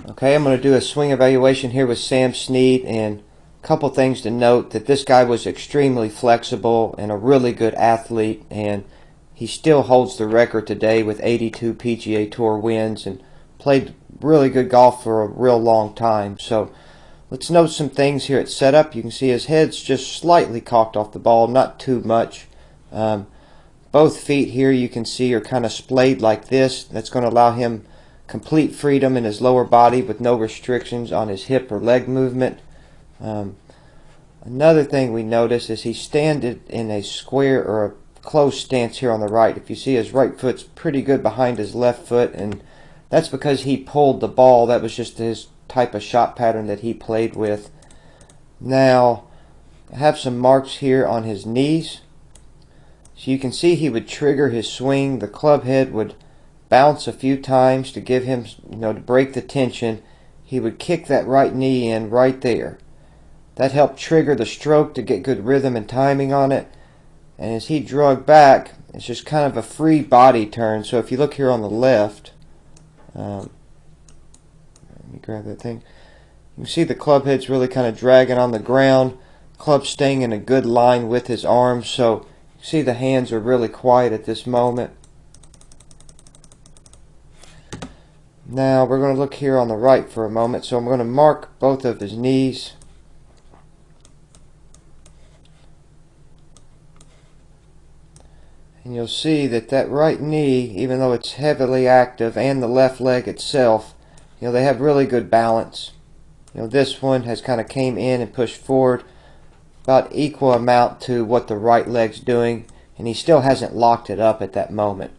Okay, I'm going to do a swing evaluation here with Sam Snead, and a couple things to note: that this guy was extremely flexible and a really good athlete, and he still holds the record today with 82 PGA Tour wins and played really good golf for a real long time. So let's note some things here at setup. You can see his head's just slightly cocked off the ball, not too much. Both feet here you can see are kind of splayed like this. That's going to allow him complete freedom in his lower body with no restrictions on his hip or leg movement. Another thing we notice is he's standing in a square or a closed stance here on the right. If you see, his right foot's pretty good behind his left foot, and that's because he pulled the ball. That was just his type of shot pattern that he played with. Now, I have some marks here on his knees. So you can see he would trigger his swing. The club head would bounce a few times to give him, to break the tension. He would kick that right knee in right there. That helped trigger the stroke to get good rhythm and timing on it. And as he drug back, it's just kind of a free body turn. So if you look here on the left, let me grab that thing. You can see the club head's really kind of dragging on the ground. Club staying in a good line with his arms. So you see the hands are really quiet at this moment. Now we're going to look here on the right for a moment. So I'm going to mark both of his knees. And you'll see that that right knee, even though it's heavily active, and the left leg itself, they have really good balance. This one has kind of came in and pushed forward about equal amount to what the right leg's doing, and he still hasn't locked it up at that moment.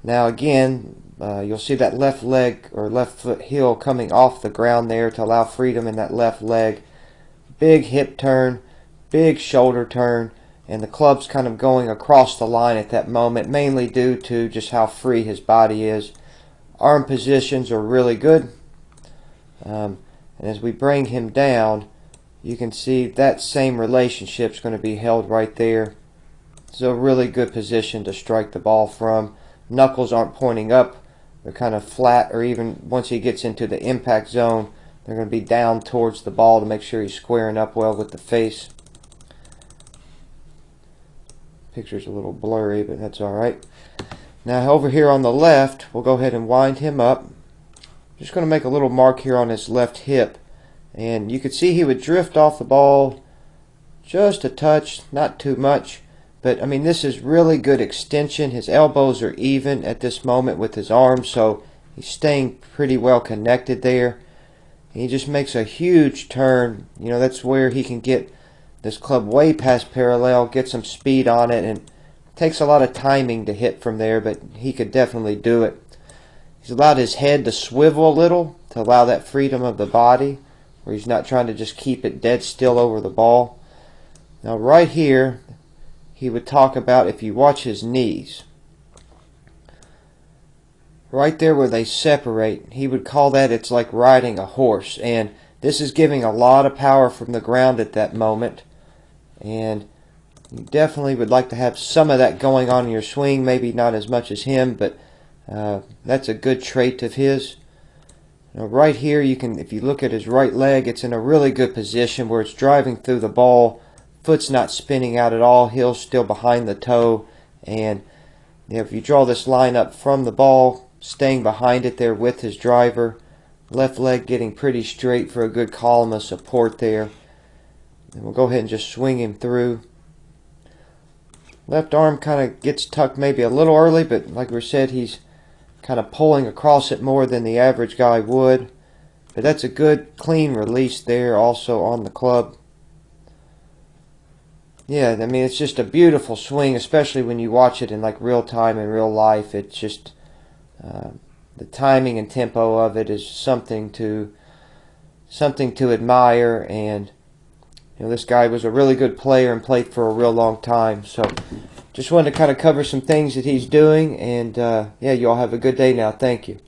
Now again, you'll see that left leg or left foot heel coming off the ground there to allow freedom in that left leg. Big hip turn, big shoulder turn, and the club's kind of going across the line at that moment, mainly due to just how free his body is. Arm positions are really good. And as we bring him down, you can see that same relationship is going to be held right there. It's a really good position to strike the ball from. Knuckles aren't pointing up. They're kind of flat, or even once he gets into the impact zone, they're going to be down towards the ball to make sure he's squaring up well with the face. Picture's a little blurry, but that's alright. Now over here on the left, we'll go ahead and wind him up. Just going to make a little mark here on his left hip. And you could see he would drift off the ball just a touch, not too much. But I mean, this is really good extension. His elbows are even at this moment with his arms, so he's staying pretty well connected there. He just makes a huge turn. That's where he can get this club way past parallel, get some speed on it, and it takes a lot of timing to hit from there, but he could definitely do it. He's allowed his head to swivel a little to allow that freedom of the body, where he's not trying to just keep it dead still over the ball. Now right here, he would talk about, if you watch his knees, right there where they separate, he would call that, it's like riding a horse, and this is giving a lot of power from the ground at that moment. And you definitely would like to have some of that going on in your swing, maybe not as much as him, but that's a good trait of his. Now right here, you can, if you look at his right leg, it's in a really good position where it's driving through the ball. Foot's not spinning out at all, heel's still behind the toe, and if you draw this line up from the ball, staying behind it there with his driver, left leg getting pretty straight for a good column of support there. And we'll go ahead and just swing him through. Left arm kind of gets tucked maybe a little early, but like we said, he's kind of pulling across it more than the average guy would. But that's a good clean release there also on the club. Yeah, I mean, it's just a beautiful swing, especially when you watch it in like real time in real life. It's just the timing and tempo of it is something to admire. And this guy was a really good player and played for a real long time. So just wanted to kind of cover some things that he's doing. And yeah, you all have a good day now. Thank you.